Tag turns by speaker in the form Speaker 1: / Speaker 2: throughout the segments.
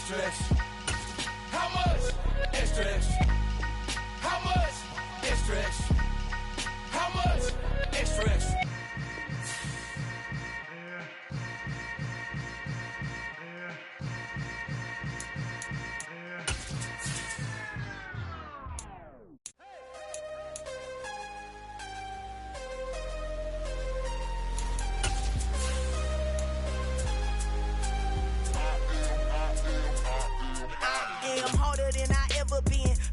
Speaker 1: Extra, extra. How much? Extra, extra. How much? Extra, extra. How much? Extra, extra.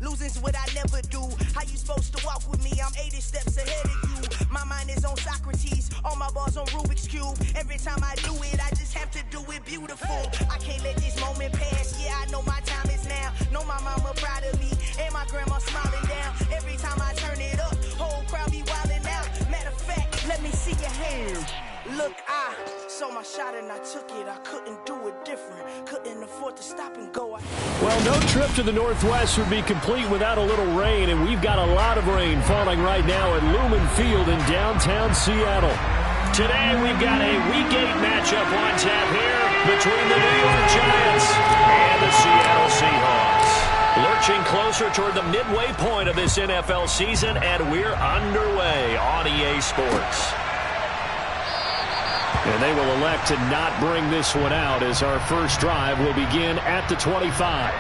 Speaker 2: Losing's what I never do. How you supposed to walk with me? I'm 80 steps ahead of you. My mind is on Socrates, all my balls on Rubik's Cube. Every time I do it, I just have to do it beautiful. I can't let this moment pass. Yeah, I know my time is now. Know my mama proud of me, and my grandma smiling down. Every time I turn it up, whole crowd be wildin' out. Matter of fact, let me see your hands. Look, I saw my shot and I took it. I couldn't do it different. Couldn't afford to stop and go.
Speaker 3: Well, no trip to the Northwest would be complete without a little rain, and we've got a lot of rain falling right now at Lumen Field in downtown Seattle. Today, we've got a Week 8 matchup on tap here between the New York Giants and the Seattle Seahawks. Lurching closer toward the midway point of this NFL season, and we're underway on EA Sports. And they will elect to not bring this one out as our first drive will begin at the 25.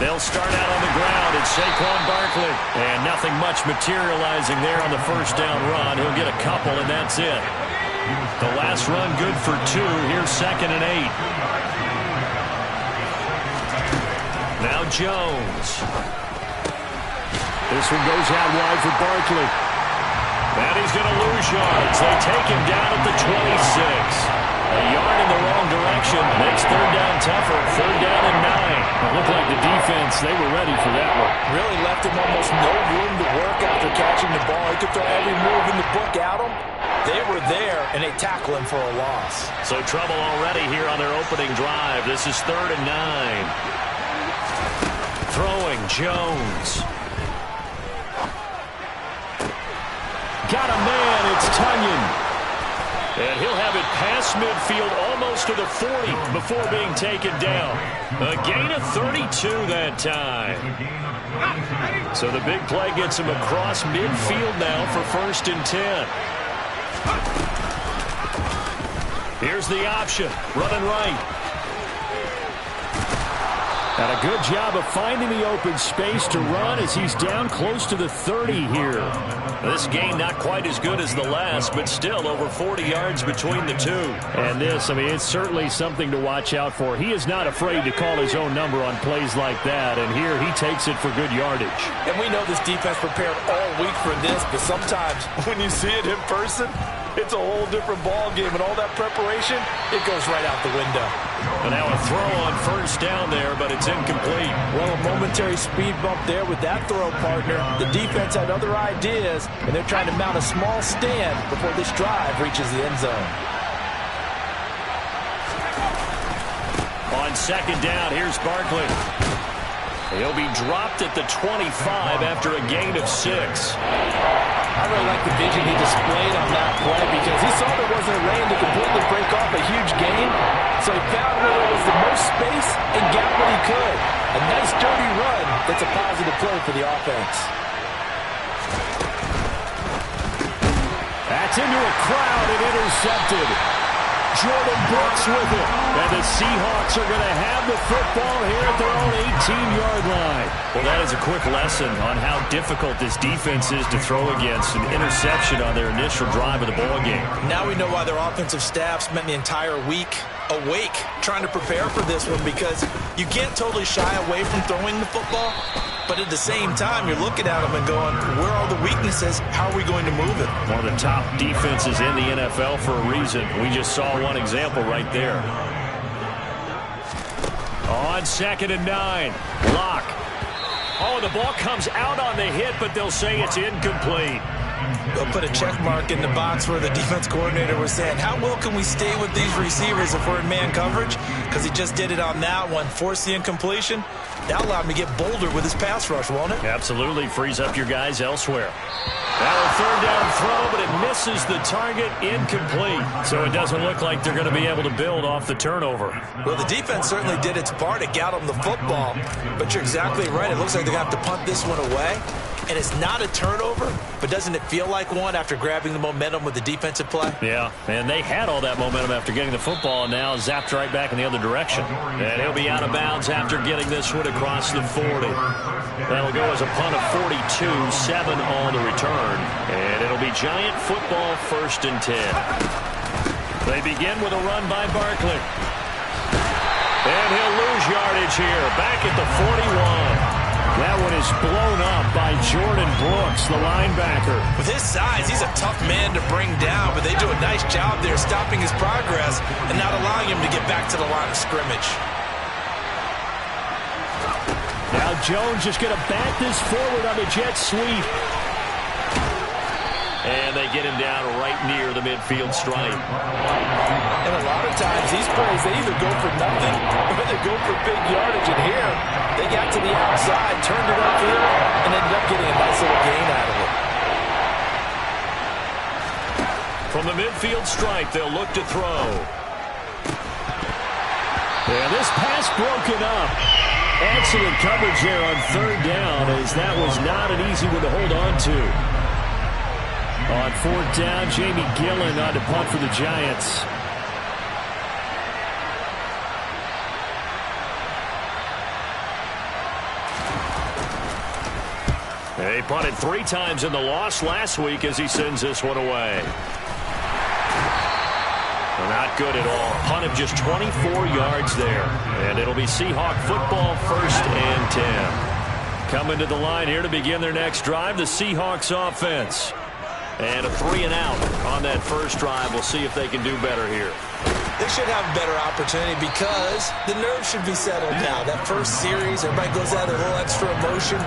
Speaker 3: They'll start out on the ground. It's Saquon Barkley. And nothing much materializing there on the first down run. He'll get a couple, and that's it. The last run good for 2. Here's 2nd and 8. Now Jones. This one goes out wide for Barkley. And he's going to lose yards. They take him down at the 26. A yard in the wrong direction makes third down tougher. Third down and 9. It looked like the defense, they were ready for that one.
Speaker 4: Really left him almost no room to work after catching the ball. He could throw every move in the book at him. They were there, and they tackle him for a loss.
Speaker 3: So trouble already here on their opening drive. This is 3rd and 9. Throwing Jones. Got a man. It's Tunyon. And he'll have it past midfield almost to the 40 before being taken down. A gain of 32 that time. So the big play gets him across midfield now for 1st and 10. Here's the option. Running right. And a good job of finding the open space to run as he's down close to the 30 here. This game not quite as good as the last, but still over 40 yards between the two. And this, I mean, it's certainly something to watch out for. He is not afraid to call his own number on plays like that, and here he takes it for good yardage.
Speaker 4: And we know this defense prepared all week for this, but sometimes when you see it in person, it's a whole different ball game, and all that preparation, it goes right out the window.
Speaker 3: And now a throw on 1st down there, but it's incomplete.
Speaker 4: Well, a momentary speed bump there with that throw, partner. The defense had other ideas, and they're trying to mount a small stand before this drive reaches the end zone.
Speaker 3: On 2nd down, here's Barkley. He'll be dropped at the 25 after a gain of 6.
Speaker 4: I really like the vision he displayed on that play because he saw there wasn't a lane to completely break off a huge gain. So he found where there was the most space and got what he could. A nice dirty run that's a positive play for the offense.
Speaker 3: That's into a crowd and intercepted. Jordan Brooks with it. And the Seahawks are going to have the football here at their own 18-yard line. Well, that is a quick lesson on how difficult this defense is to throw against. An interception on their initial drive of the ballgame.
Speaker 4: Now we know why their offensive staff spent the entire week awake trying to prepare for this one, because you can't totally shy away from throwing the football. But at the same time, you're looking at them and going, where are the weaknesses? How are we going to move it?
Speaker 3: One of the top defenses in the NFL for a reason. We just saw one example right there. On 2nd and 9, Lock. Oh, the ball comes out on the hit, but they'll say it's incomplete.
Speaker 4: They'll put a check mark in the box where the defense coordinator was saying, how well can we stay with these receivers if we're in man coverage? Because he just did it on that one, forced the incompletion. That allowed him to get bolder with his pass rush, won't it?
Speaker 3: Absolutely. Frees up your guys elsewhere. Now a third down throw, but it misses the target, incomplete. So it doesn't look like they're going to be able to build off the turnover.
Speaker 4: Well, the defense certainly did its part to get them the football, but you're exactly right. It looks like they're going to have to punt this one away. And it's not a turnover, but doesn't it feel like one after grabbing the momentum with the defensive play?
Speaker 3: Yeah, and they had all that momentum after getting the football, and now zapped right back in the other direction. And he'll be out of bounds after getting this one across the 40. That'll go as a punt of 42, 7 on the return. And it'll be Giant football, 1st and 10. They begin with a run by Barkley. And he'll lose yardage here, back at the 41. That one is blown up by Jordan Brooks, the linebacker.
Speaker 4: With his size, he's a tough man to bring down, but they do a nice job there stopping his progress and not allowing him to get back to the line of scrimmage.
Speaker 3: Now Jones just going to back this forward on the jet sweep. And they get him down right near the midfield stripe.
Speaker 4: And a lot of times, these plays, they either go for nothing or they go for big yardage. And here, they got to the outside, turned it upfield, and ended up getting a nice little gain out of it.
Speaker 3: From the midfield stripe, they'll look to throw. And this pass broken up. Excellent coverage here on 3rd down, as that was not an easy one to hold on to. On 4th down, Jamie Gillen on to punt for the Giants. They punted 3 times in the loss last week as he sends this one away. Not good at all. Punt of just 24 yards there. And it'll be Seahawk football, 1st and 10. Coming to the line here to begin their next drive, the Seahawks offense. And a 3-and-out on that first drive. We'll see if they can do better here.
Speaker 4: They should have a better opportunity because the nerves should be settled now. That first series, everybody goes out with a little extra emotion.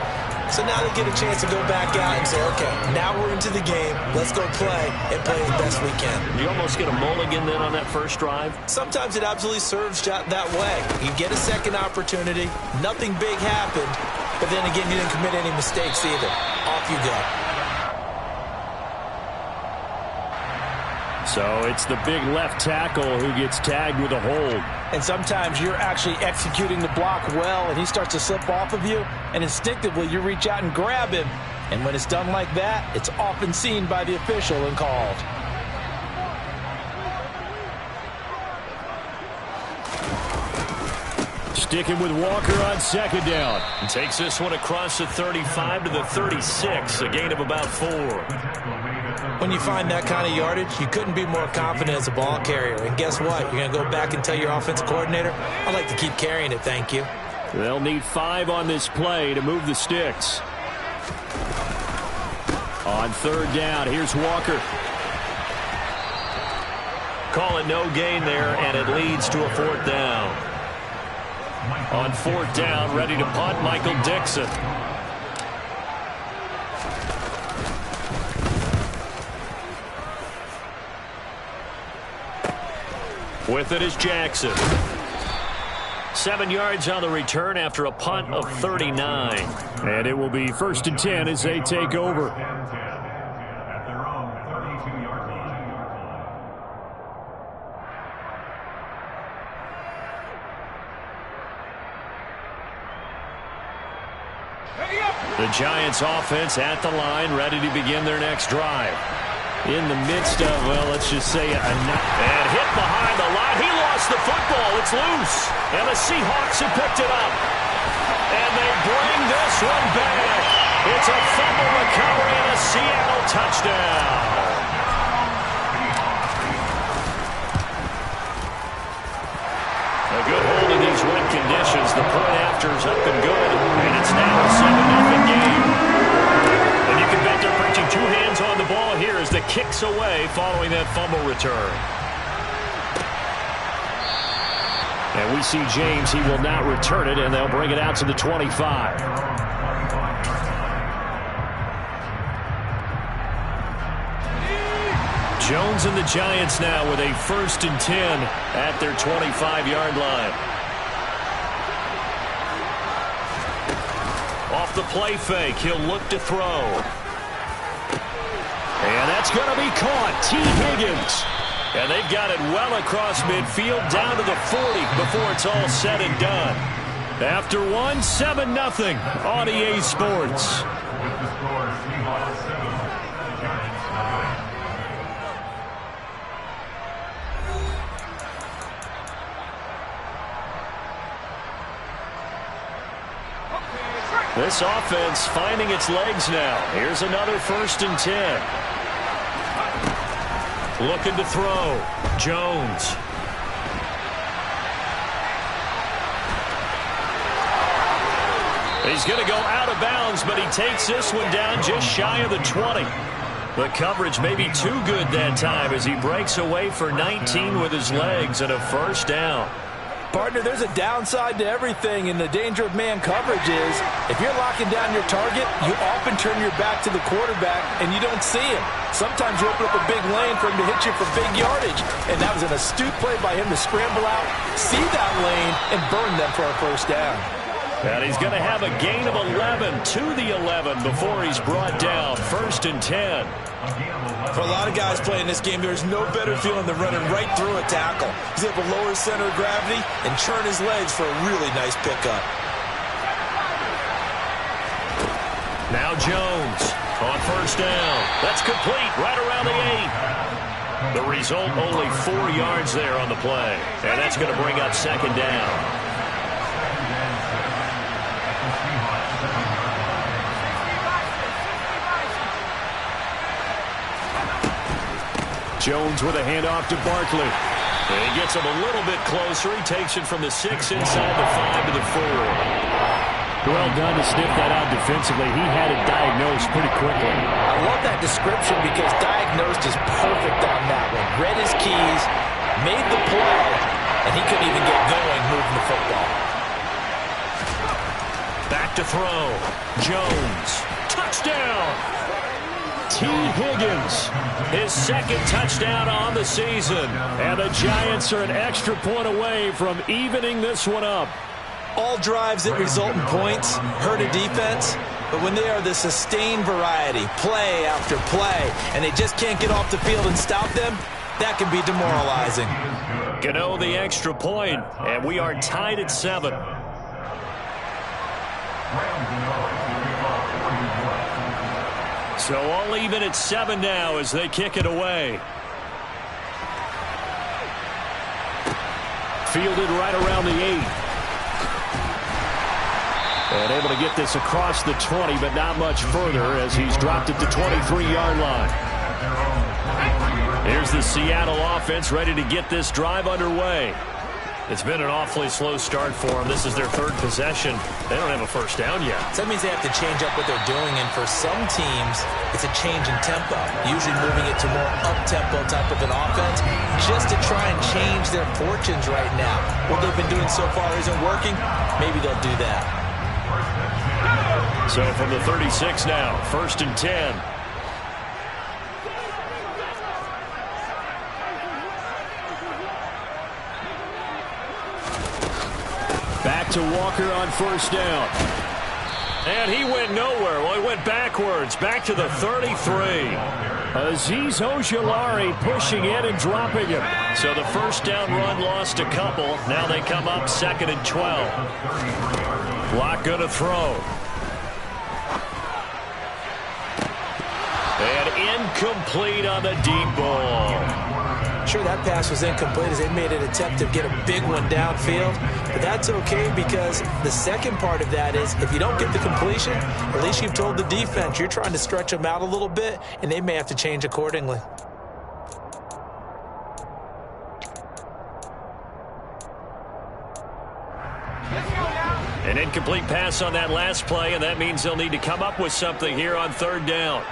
Speaker 4: So now they get a chance to go back out and say, okay, now we're into the game. Let's go play and play as best we can.
Speaker 3: You almost get a mulligan then on that first drive?
Speaker 4: Sometimes it absolutely serves that way. You get a second opportunity. Nothing big happened. But then again, you didn't commit any mistakes either. Off you go.
Speaker 3: So it's the big left tackle who gets tagged with a hold.
Speaker 4: And sometimes you're actually executing the block well, and he starts to slip off of you, and instinctively you reach out and grab him. And when it's done like that, it's often seen by the official and called.
Speaker 3: Sticking with Walker on 2nd down. And takes this one across the 35 to the 36, a gain of about 4.
Speaker 4: When you find that kind of yardage, you couldn't be more confident as a ball carrier. And guess what? You're going to go back and tell your offensive coordinator, I'd like to keep carrying it, thank you.
Speaker 3: They'll need 5 on this play to move the sticks. On 3rd down, here's Walker. Call it no gain there, and it leads to a 4th down. On 4th down, ready to punt, Michael Dixon. With it is Jackson. 7 yards on the return after a punt of 39. And it will be 1st and 10 as they take over. The Giants offense at the line, ready to begin their next drive. In the midst of, well, let's just say, and hit behind the line. He lost the football. It's loose. And the Seahawks have picked it up. And they bring this one back. It's a fumble recovery and a Seattle touchdown. A good hold in these wet conditions. The point after is up and good. And it's now a 7-0 game. And you can bet they're preaching 2 hands on the ball here as the kick's away following that fumble return. And we see James. He will not return it, and they'll bring it out to the 25. Jones and the Giants now with a 1st and 10 at their 25-yard line. Off the play fake, he'll look to throw. And that's going to be caught. T. Higgins. And they've got it well across midfield down to the 40 before it's all said and done. After one, 7-0 on EA Sports. This offense finding its legs now. Here's another 1st and 10. Looking to throw. Jones. He's going to go out of bounds, but he takes this one down just shy of the 20. The coverage may be too good that time as he breaks away for 19 with his legs and a 1st down.
Speaker 4: Partner, there's a downside to everything, and the danger of man coverage is if you're locking down your target, you often turn your back to the quarterback and you don't see him. Sometimes you open up a big lane for him to hit you for big yardage, and that was an astute play by him to scramble out, see that lane, and burn them for a 1st down.
Speaker 3: And he's going to have a gain of 11 to the 11 before he's brought down. 1st and 10.
Speaker 4: For a lot of guys playing this game, there's no better feeling than running right through a tackle. He's able to lower his center of gravity and churn his legs for a really nice pickup.
Speaker 3: Now Jones on 1st down. That's complete right around the 8. The result, only 4 yards there on the play. And that's going to bring up 2nd down. Jones with a handoff to Barkley. And he gets him a little bit closer. He takes it from the 6 inside the 5 to the 4. Well done to sniff that out defensively. He had it diagnosed pretty quickly.
Speaker 4: I love that description because diagnosed is perfect on that one. Read his keys, made the play, and he couldn't even get going moving the football.
Speaker 3: Back to throw. Jones. Touchdown. T. Higgins, his 2nd touchdown on the season. And the Giants are an extra point away from evening this one up.
Speaker 4: All drives that result in points hurt a defense, but when they are the sustained variety, play after play, and they just can't get off the field and stop them, that can be demoralizing.
Speaker 3: Gano the extra point, and we are tied at 7. So all even at 7 now as they kick it away. Fielded right around the 8. And able to get this across the 20, but not much further as he's dropped at the 23-yard line. Here's the Seattle offense ready to get this drive underway. It's been an awfully slow start for them. This is their 3rd possession. They don't have a 1st down yet.
Speaker 4: So that means they have to change up what they're doing, and for some teams, it's a change in tempo, usually moving it to more up-tempo type of an offense, just to try and change their fortunes right now. What they've been doing so far isn't working. Maybe they'll do that.
Speaker 3: So from the 36 now, 1st and 10. Back to Walker on 1st down. And he went nowhere. Well, he went backwards. Back to the 33. Azeez Ojulari pushing in and dropping him. So the 1st down run lost a couple. Now they come up 2nd and 12. Block going to throw. And incomplete on the deep ball.
Speaker 4: Sure, that pass was incomplete as they made an attempt to get a big one downfield. But that's okay because the second part of that is if you don't get the completion, at least you've told the defense you're trying to stretch them out a little bit, and they may have to change accordingly.
Speaker 3: An incomplete pass on that last play, and that means they'll need to come up with something here on 3rd down.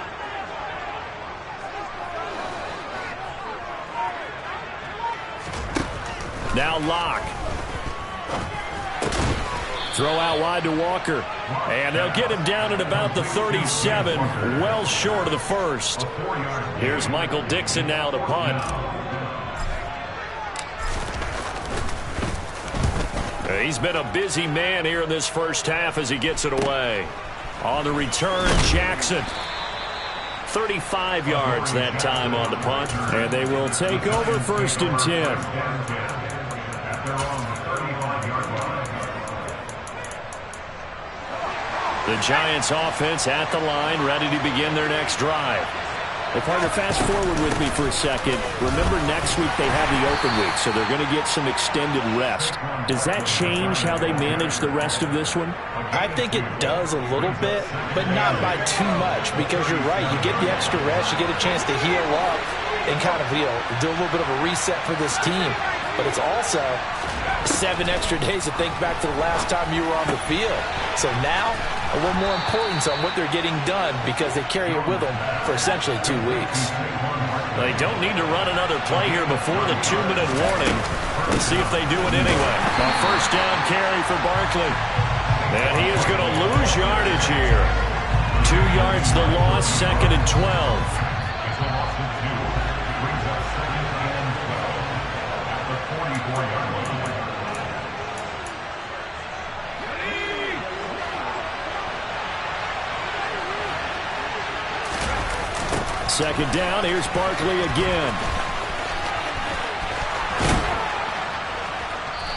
Speaker 3: Now Locke. Throw out wide to Walker. And they'll get him down at about the 37, well short of the first. Here's Michael Dixon now to punt. He's been a busy man here in this first half as he gets it away. On the return, Jackson. 35 yards that time on the punt. And they will take over 1st and 10. The Giants offense at the line, ready to begin their next drive. Well, partner, fast forward with me for a second. Remember, next week they have the open week, so they're going to get some extended rest. Does that change how they manage the rest of this one?
Speaker 4: I think it does a little bit, but not by too much, because you're right. You get the extra rest, you get a chance to heal up and kind of, do a little bit of a reset for this team. But it's also 7 extra days to think back to the last time you were on the field. So now, a little more importance on what they're getting done because they carry it with them for essentially 2 weeks.
Speaker 3: They don't need to run another play here before the 2-minute warning. Let's see if they do it anyway. A first down carry for Barkley. And he is going to lose yardage here. 2 yards the loss, 2nd and 12. Second down, here's Barkley again.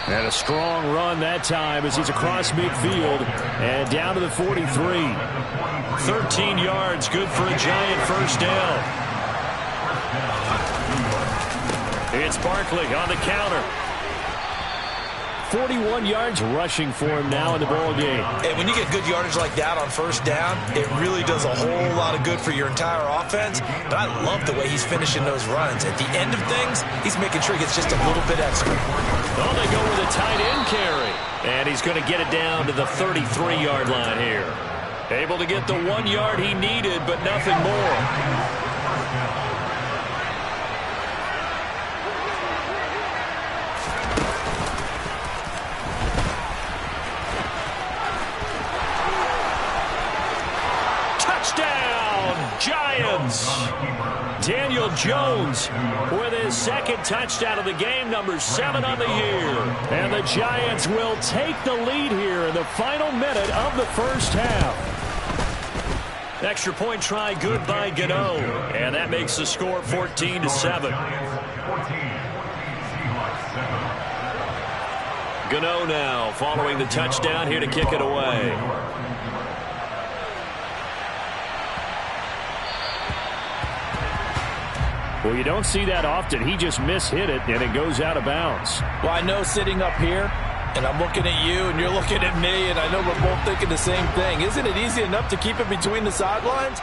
Speaker 3: And a strong run that time as he's across midfield and down to the 43. 13 yards, good for a Giant first down. It's Barkley on the counter. 41 yards rushing for him now in the ball game.
Speaker 4: And when you get good yardage like that on first down, it really does a whole lot of good for your entire offense. But I love the way he's finishing those runs. At the end of things, he's making sure he gets just a little bit extra.
Speaker 3: Well, they go with a tight end carry. And he's going to get it down to the 33-yard line here. Able to get the 1 yard he needed, but nothing more. Giants. Daniel Jones with his 2nd touchdown of the game, number 7 on the year. And the Giants will take the lead here in the final minute of the first half. Extra point try good by Gano. And that makes the score 14-7. Gano now following the touchdown here to kick it away. Well, you don't see that often. He just mishit it, and it goes out of bounds.
Speaker 4: Well, I know sitting up here, and I'm looking at you, and you're looking at me, and I know we're both thinking the same thing. Isn't it easy enough to keep it between the sidelines?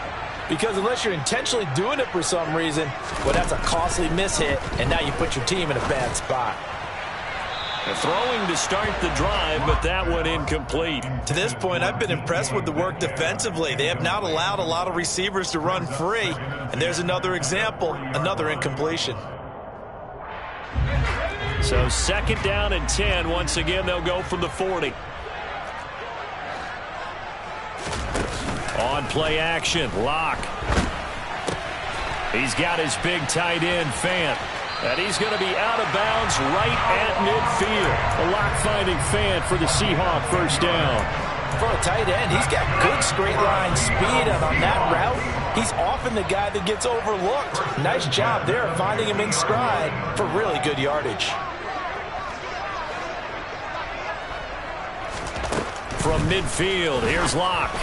Speaker 4: Because unless you're intentionally doing it for some reason, well, that's a costly mishit, and now you put your team in a bad spot.
Speaker 3: Throwing to start the drive, but that one incomplete.
Speaker 4: To this point, I've been impressed with the work defensively. They have not allowed a lot of receivers to run free. And there's another example, another incompletion.
Speaker 3: So 2nd down and 10. Once again, they'll go from the 40. On play action, Locke. He's got his big tight end, Fant. And he's going to be out of bounds right at midfield. A Locke finding Fant for the Seahawk first down.
Speaker 4: For a tight end, he's got good straight line speed, and on that route, he's often the guy that gets overlooked. Nice job there finding him in stride for really good yardage.
Speaker 3: From midfield, here's Locke.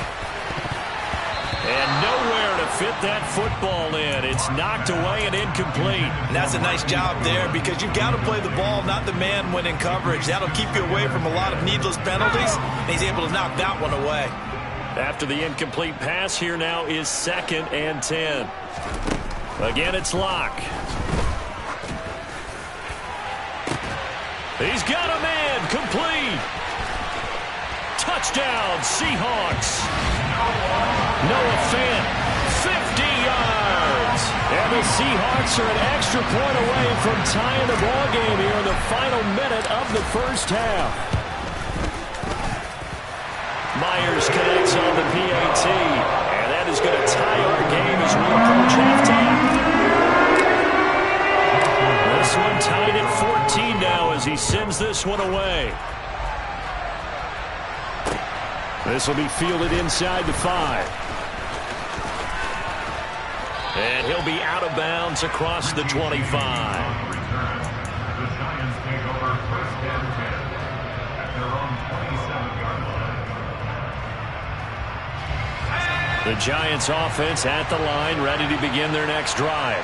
Speaker 3: And nowhere to fit that football in. It's knocked away and incomplete.
Speaker 4: And that's a nice job there because you've got to play the ball, not the man when in coverage. That'll keep you away from a lot of needless penalties, and he's able to knock that one away.
Speaker 3: After the incomplete pass, here now is 2nd and 10. Again, it's Locke. He's got a man, complete. Touchdown, Seahawks. Noah Fant, 50 yards. And the Seahawks are an extra point away from tying the ball game here in the final minute of the first half. Myers connects on the PAT. And that is going to tie our game as we approach halftime. This one tied at 14 now as he sends this one away. This will be fielded inside the 5. And he'll be out of bounds across the 25. The Giants offense at the line, ready to begin their next drive.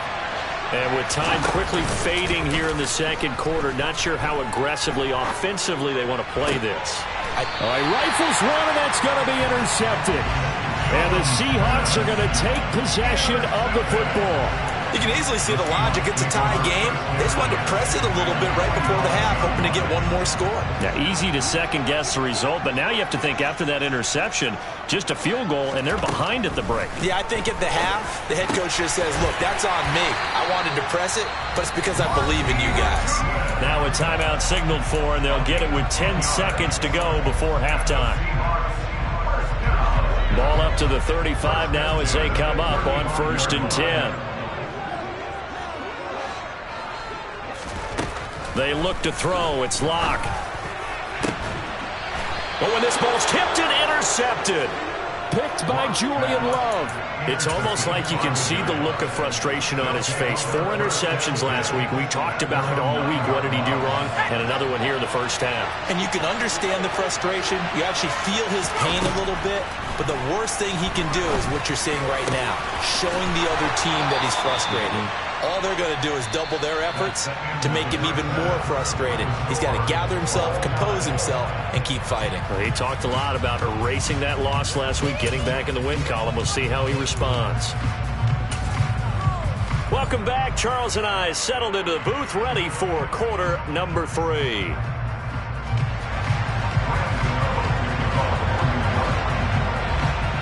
Speaker 3: And with time quickly fading here in the second quarter, not sure how aggressively, offensively they want to play this. All right, rifles one, and that's going to be intercepted. And the Seahawks are going to take possession of the football.
Speaker 4: You can easily see the logic. It's a tie game. They just wanted to press it a little bit right before the half, hoping to get one more score.
Speaker 3: Yeah, easy to second-guess the result, but now you have to think after that interception, just a field goal, and they're behind at the break.
Speaker 4: Yeah, I think at the half, the head coach just says, look, that's on me. I wanted to press it, but it's because I believe in you guys.
Speaker 3: Now a timeout signaled for, and they'll get it with 10 seconds to go before halftime. Ball up to the 35 now as they come up on 1st and 10. They look to throw. It's Locke. Oh, and this ball's tipped and intercepted. Picked by Julian Love. It's almost like you can see the look of frustration on his face. 4 interceptions last week. We talked about it all week. What did he do wrong? And another one here in the first half.
Speaker 4: And you can understand the frustration. You actually feel his pain a little bit. But the worst thing he can do is what you're seeing right now, showing the other team that he's frustrated. All they're going to do is double their efforts to make him even more frustrated. He's got to gather himself, compose himself, and keep fighting.
Speaker 3: Well, he talked a lot about erasing that loss last week, getting back in the win column. We'll see how he responds. Welcome back. Charles and I settled into the booth, ready for quarter number 3.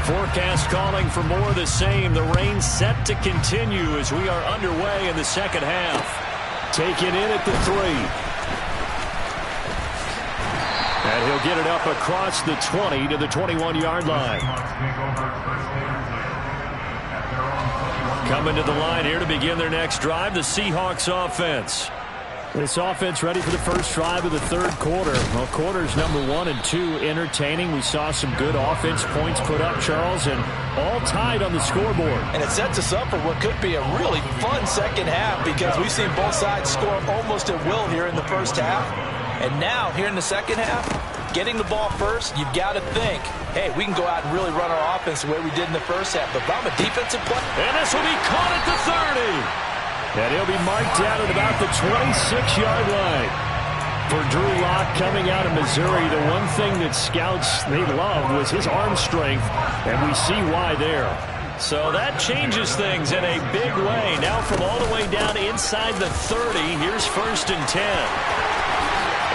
Speaker 3: Forecast calling for more of the same. The rain set to continue as we are underway in the second half. Taken in at the 3. And he'll get it up across the 20 to the 21-yard line. Coming to the line here to begin their next drive, the Seahawks offense. This offense ready for the first drive of the third quarter. Well, quarters number 1 and 2 entertaining. We saw some good offense points put up, Charles, and all tied on the scoreboard.
Speaker 4: And it sets us up for what could be a really fun second half because we've seen both sides score almost at will here in the first half. And now, here in the second half, getting the ball first, you've got to think, hey, we can go out and really run our offense the way we did in the first half. But if I'm a defensive player.
Speaker 3: And this will be caught at the 30. And he'll be marked down at about the 26-yard line. For Drew Lock coming out of Missouri, the one thing that scouts they loved was his arm strength, and we see why there. So that changes things in a big way. Now from all the way down inside the 30, here's 1st and 10.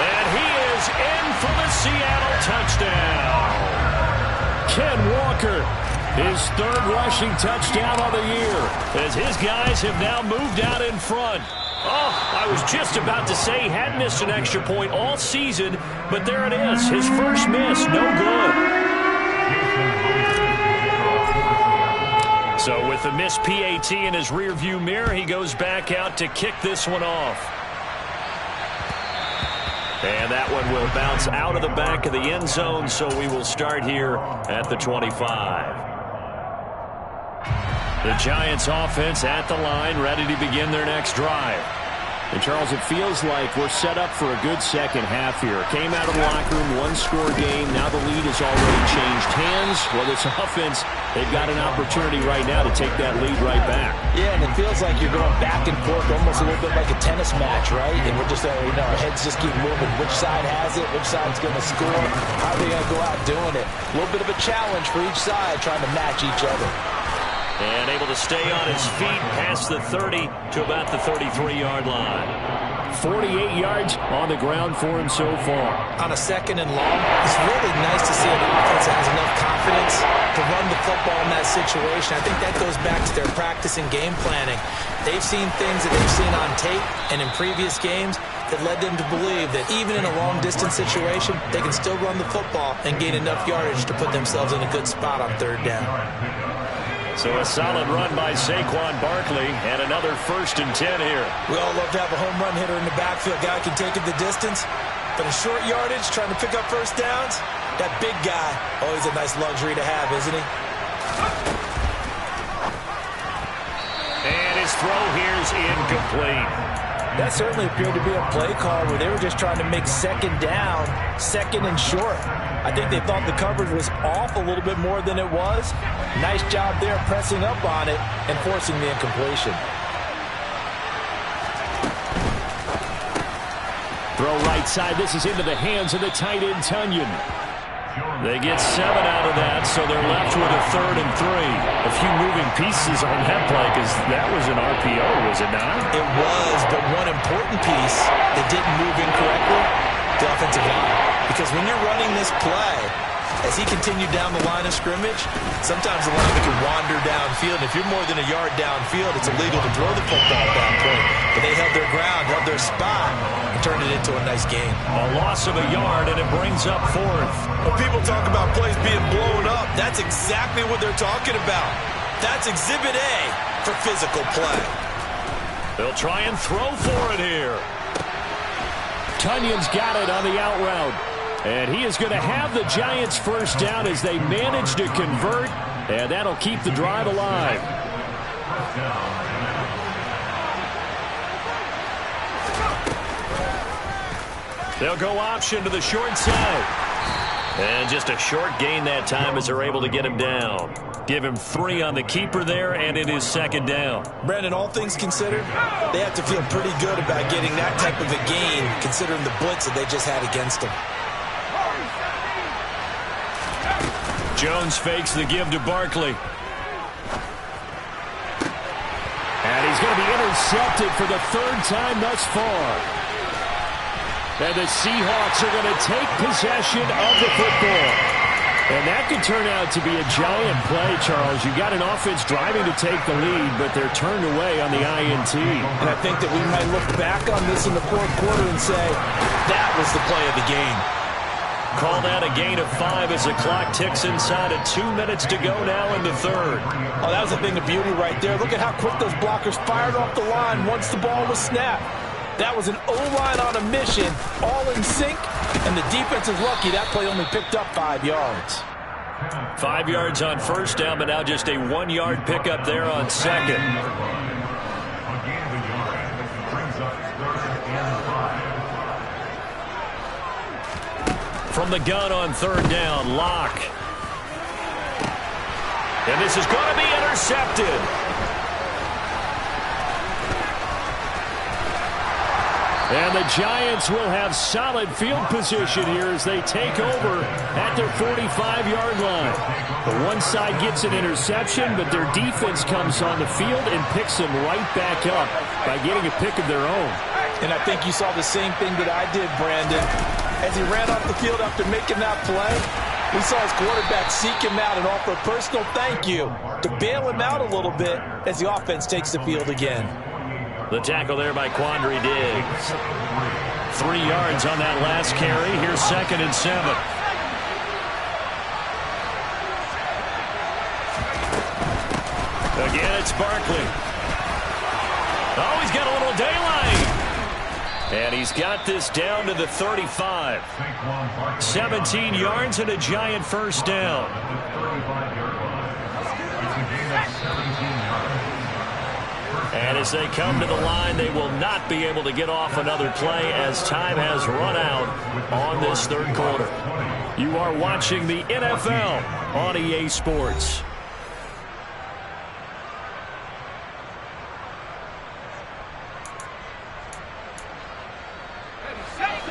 Speaker 3: And he is in for the Seattle touchdown. Ken Walker. His 3rd rushing touchdown of the year as his guys have now moved out in front. Oh, I was just about to say he hadn't missed an extra point all season, but there it is. His first miss, no good. So with the missed PAT in his rearview mirror, he goes back out to kick this one off. And that one will bounce out of the back of the end zone, so we will start here at the 25. The Giants offense at the line, ready to begin their next drive. And, Charles, it feels like we're set up for a good second half here. Came out of the locker room, one-score game. Now the lead has already changed hands. Well, this offense, they've got an opportunity right now to take that lead right back.
Speaker 4: Yeah, and it feels like you're going back and forth, almost a little bit like a tennis match, right? And we're just, our heads just keep moving. Which side has it? Which side's going to score? How are they going to go out doing it? A little bit of a challenge for each side, trying to match each other.
Speaker 3: And able to stay on his feet past the 30 to about the 33-yard line. 48 yards on the ground for him so far.
Speaker 4: On a 2nd and long, it's really nice to see an offense that has enough confidence to run the football in that situation. I think that goes back to their practice and game planning. They've seen things that they've seen on tape and in previous games that led them to believe that even in a long-distance situation, they can still run the football and gain enough yardage to put themselves in a good spot on 3rd down.
Speaker 3: So a solid run by Saquon Barkley and another 1st and 10 here.
Speaker 4: We all love to have a home run hitter in the backfield. Guy can take it the distance. But in short yardage, trying to pick up 1st downs, that big guy, always a nice luxury to have, isn't he?
Speaker 3: And his throw here is incomplete.
Speaker 4: That certainly appeared to be a play call where they were just trying to make 2nd down, 2nd and short. I think they thought the coverage was off a little bit more than it was. Nice job there pressing up on it and forcing the incompletion.
Speaker 3: Throw right side. This is into the hands of the tight end, Tunyon. They get 7 out of that, so they're left with a 3rd and 3. A few moving pieces on that play because that was an RPO, was it not?
Speaker 4: It was, but one important piece that didn't move incorrectly, the offensive line. Because when you're running this play, as he continued down the line of scrimmage, sometimes the lineman can wander downfield. And if you're more than a yard downfield, it's illegal to throw the football at that point. But they held their ground, held their spot, and turned it into a nice game.
Speaker 3: A loss of a yard, and it brings up 4th.
Speaker 4: When people talk about plays being blown up, that's exactly what they're talking about. That's Exhibit A for physical play.
Speaker 3: They'll try and throw for it here. Tunyon's got it on the out route. And he is going to have the Giants 1st down as they manage to convert. And that'll keep the drive alive. They'll go option to the short side. And just a short gain that time as they're able to get him down. Give him 3 on the keeper there, and it is 2nd down.
Speaker 4: Brandon, all things considered, they have to feel pretty good about getting that type of a gain, considering the blitz that they just had against them.
Speaker 3: Jones fakes the give to Barkley. And he's going to be intercepted for the 3rd time thus far. And the Seahawks are going to take possession of the football. And that could turn out to be a giant play, Charles. You got an offense driving to take the lead, but they're turned away on the INT.
Speaker 4: And I think that we might look back on this in the 4th quarter and say, that was the play of the game.
Speaker 3: Call that a gain of 5 as the clock ticks inside of 2 minutes to go now in the 3rd.
Speaker 4: Oh, that was a thing of beauty right there. Look at how quick those blockers fired off the line once the ball was snapped. That was an O-line on a mission, all in sync, and the defense is lucky that play only picked up 5 yards.
Speaker 3: 5 yards on 1st down, but now just a 1-yard pickup there on 2nd. From the gun on 3rd down, Locke. And this is going to be intercepted. And the Giants will have solid field position here as they take over at their 45-yard line. The one side gets an interception, but their defense comes on the field and picks them right back up by getting a pick of their own.
Speaker 4: And I think you saw the same thing that I did, Brandon. As he ran off the field after making that play, we saw his quarterback seek him out and offer a personal thank you to bail him out a little bit as the offense takes the field again.
Speaker 3: The tackle there by Quandre Diggs. 3 yards on that last carry. Here's 2nd and 7. Again, it's Barkley. Oh, he's got a little daylight. And he's got this down to the 35. 17 yards and a Giant 1st down. And as they come to the line, they will not be able to get off another play as time has run out on this 3rd quarter. You are watching the NFL on EA Sports.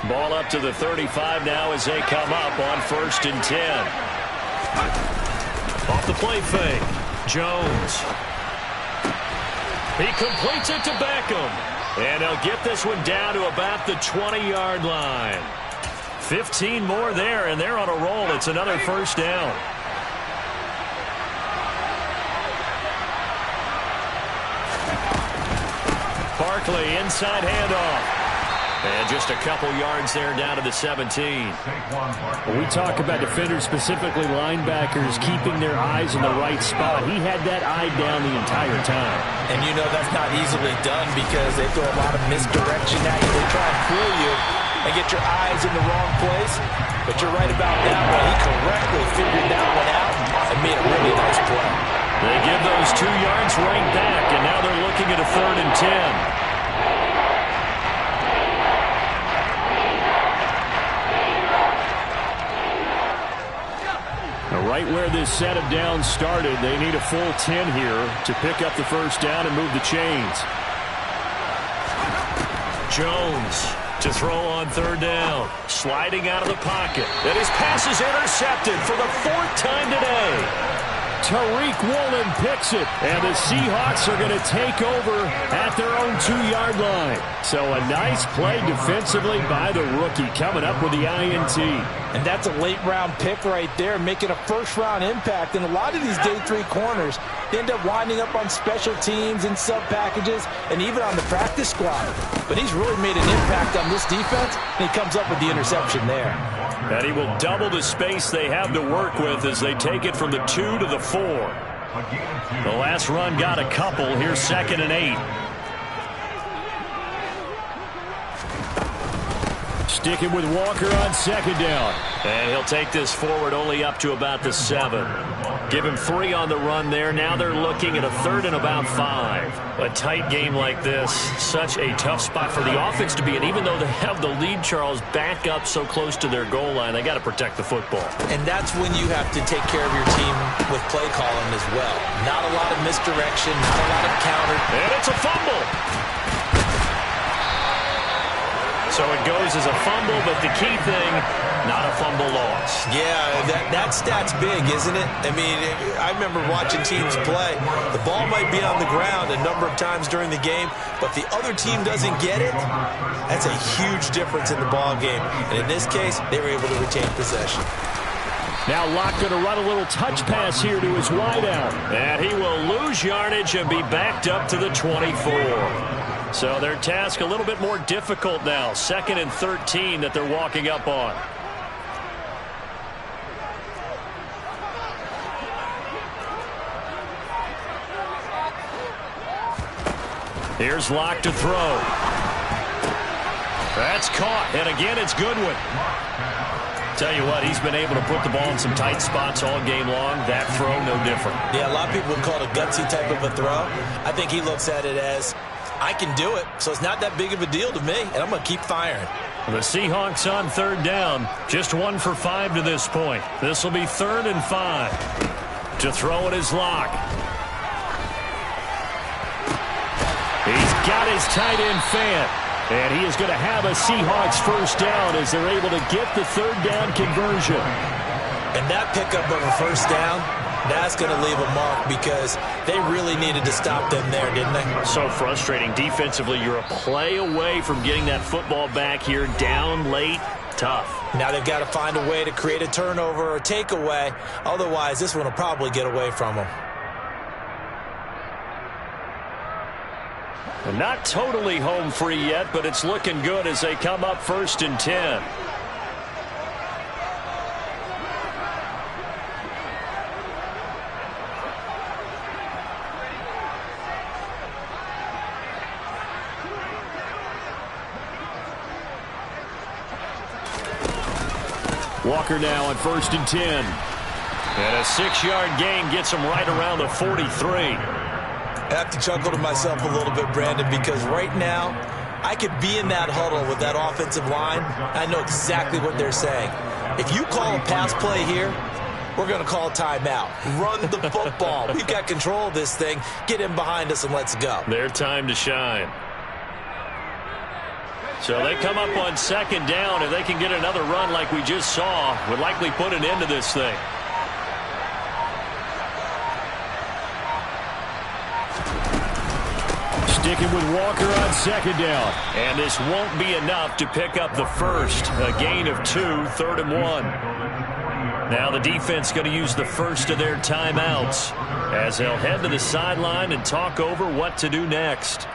Speaker 3: Ball up to the 35 now as they come up on 1st and 10. Off the play fake. Jones. He completes it to Beckham. And they'll get this one down to about the 20-yard line. 15 more there, and they're on a roll. It's another first down. Barkley, inside handoff. And just a couple yards there down to the 17.
Speaker 5: When we talk about defenders, specifically linebackers, keeping their eyes in the right spot, he had that eye down the entire time.
Speaker 4: And you know that's not easily done because they throw a lot of misdirection at you. They try and fool you and get your eyes in the wrong place. But you're right about that one. He correctly figured that one out and made a really nice play.
Speaker 3: They give those 2 yards right back, and now they're looking at a 3rd and 10. Right where this set of downs started, they need a full 10 here to pick up the first down and move the chains. Jones to throw on 3rd down. Sliding out of the pocket. And his pass is intercepted for the 4th time today. Tariq Woolen picks it, and the Seahawks are going to take over at their own 2-yard line. So a nice play defensively by the rookie, coming up with the INT.
Speaker 4: And that's a late-round pick right there, making a first-round impact. And a lot of these day 3 corners end up winding up on special teams and sub-packages and even on the practice squad. But he's really made an impact on this defense, and he comes up with the interception there.
Speaker 3: And he will double the space they have to work with as they take it from the 2 to the 4. The last run got a couple. Here's 2nd and 8. Sticking with Walker on 2nd down. And he'll take this forward only up to about the 7. Give him 3 on the run there. Now they're looking at a 3rd and about 5. A tight game like this, such a tough spot for the offense to be in. Even though they have the lead, Charles, back up so close to their goal line, they got to protect the football.
Speaker 4: And that's when you have to take care of your team with play calling as well. Not a lot of misdirection, not a lot of counter.
Speaker 3: And it's a fumble. So it goes as a fumble, but the key thing, not a fumble loss.
Speaker 4: Yeah, that stat's big, isn't it? I mean, I remember watching teams play. The ball might be on the ground a number of times during the game, but if the other team doesn't get it, that's a huge difference in the ball game. And in this case, they were able to retain possession.
Speaker 3: Now Locke going to run a little touch pass here to his wideout. And he will lose yardage and be backed up to the 24. So their task a little bit more difficult now. 2nd and 13 that they're walking up on. Here's Locke to throw. That's caught. And again, it's Goodwin. Tell you what, he's been able to put the ball in some tight spots all game long. That throw, no different.
Speaker 4: Yeah, a lot of people would call it a gutsy type of a throw. I think he looks at it as, I can do it, so it's not that big of a deal to me, and I'm going to keep firing.
Speaker 3: The Seahawks on 3rd down. Just 1 for 5 to this point. This will be 3rd and 5. To throw it is Locke. He's got his tight end fan. And he is going to have a Seahawks first down as they're able to get the 3rd down conversion.
Speaker 4: And that pickup of a first down, that's going to leave a mark because they really needed to stop them there, didn't they?
Speaker 3: So frustrating. Defensively, you're a play away from getting that football back here down late. Tough.
Speaker 4: Now they've got to find a way to create a turnover or takeaway. Otherwise, this one will probably get away from them.
Speaker 3: Well, not totally home free yet, but it's looking good as they come up 1st and 10. Walker now on 1st and 10. And a 6-yard gain gets him right around the 43.
Speaker 4: I have to chuckle to myself a little bit, Brandon, because right now I could be in that huddle with that offensive line. I know exactly what they're saying. If you call a pass play here, we're going to call a timeout. Run the football. We've got control of this thing. Get in behind us and let's go.
Speaker 3: Their time to shine. So they come up on 2nd down. If they can get another run like we just saw, would likely put an end to this thing. sticking with Walker on second down. And this won't be enough to pick up the first. A gain of 2, 3rd and 1. Now the defense going to use the first of their timeouts as they'll head to the sideline and talk over what to do next.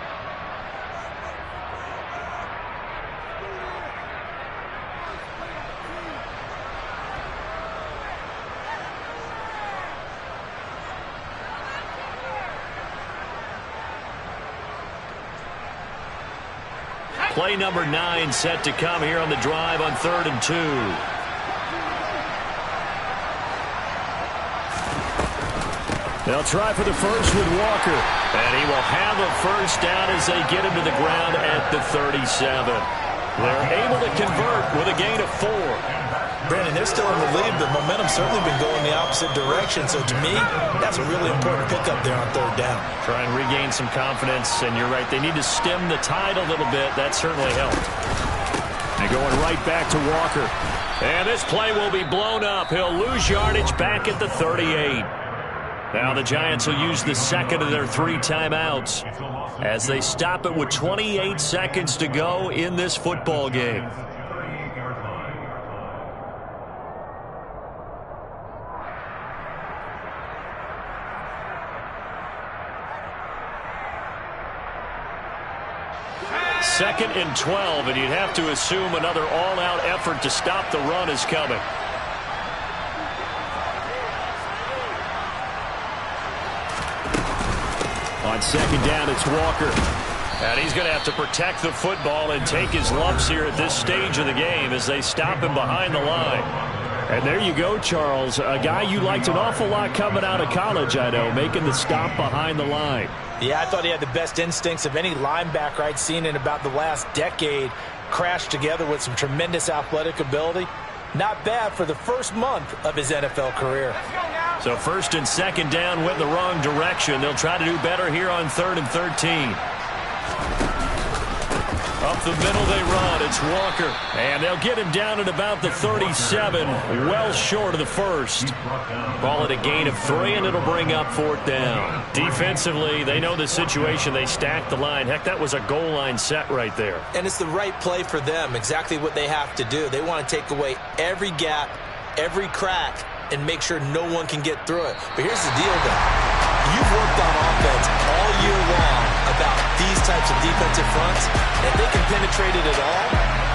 Speaker 3: Play number 9 set to come here on the drive on 3rd and 2. They'll try for the first with Walker. And he will have a first down as they get him to the ground at the 37. They're able to convert with a gain of 4.
Speaker 4: Brandon, they're still in the lead, but momentum's certainly been going the opposite direction. So to me, that's a really important pickup there on 3rd down.
Speaker 3: Try and regain some confidence, and you're right, they need to stem the tide a little bit. That certainly helped. And going right back to Walker. And this play will be blown up. He'll lose yardage back at the 38. Now the Giants will use the second of their 3 timeouts as they stop it with 28 seconds to go in this football game. Second and 12, and you'd have to assume another all-out effort to stop the run is coming. On second down, it's Walker. And he's going to have to protect the football and take his lumps here at this stage of the game as they stop him behind the line. And there you go, Charles. A guy you liked an awful lot coming out of college, I know, making the stop behind the line.
Speaker 4: Yeah, I thought he had the best instincts of any linebacker I'd seen in about the last decade. Crashed together with some tremendous athletic ability. Not bad for the first month of his NFL career.
Speaker 3: So 1st and 2nd down went the wrong direction. They'll try to do better here on 3rd and 13. Up the middle they run. It's Walker. And they'll get him down at about the 37, well short of the first. Call it a gain of 3, and it'll bring up 4th down. Defensively, they know the situation. They stack the line. Heck, that was a goal line set right there.
Speaker 4: And it's the right play for them, exactly what they have to do. They want to take away every gap, every crack, and make sure no one can get through it. But here's the deal, though. You've worked on offense all year long about these types of defensive fronts. If they can penetrate it at all,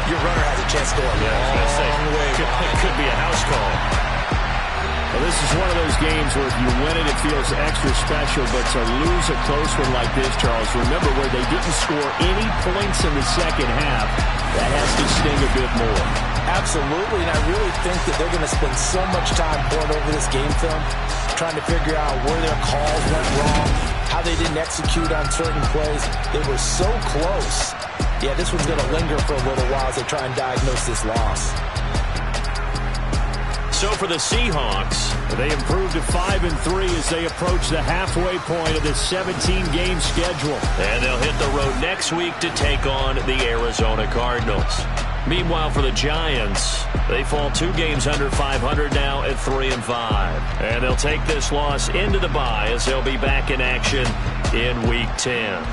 Speaker 4: your runner has a chance to go a long way.
Speaker 3: It could be a house call.
Speaker 5: Well, this is one of those games where if you win it, it feels extra special. But to lose a close one like this, Charles, remember where they didn't score any points in the second half. That has to sting a bit more.
Speaker 4: Absolutely, and I really think that they're going to spend so much time pouring over this game film, trying to figure out where their calls went wrong, how they didn't execute on certain plays. They were so close. Yeah, this one's going to linger for a little while as they try and diagnose this loss.
Speaker 3: So for the Seahawks, they improved to 5-3 as they approach the halfway point of this 17-game schedule. And they'll hit the road next week to take on the Arizona Cardinals. Meanwhile, for the Giants, they fall 2 games under 500 now at 3-5. And they'll take this loss into the bye as they'll be back in action in Week 10.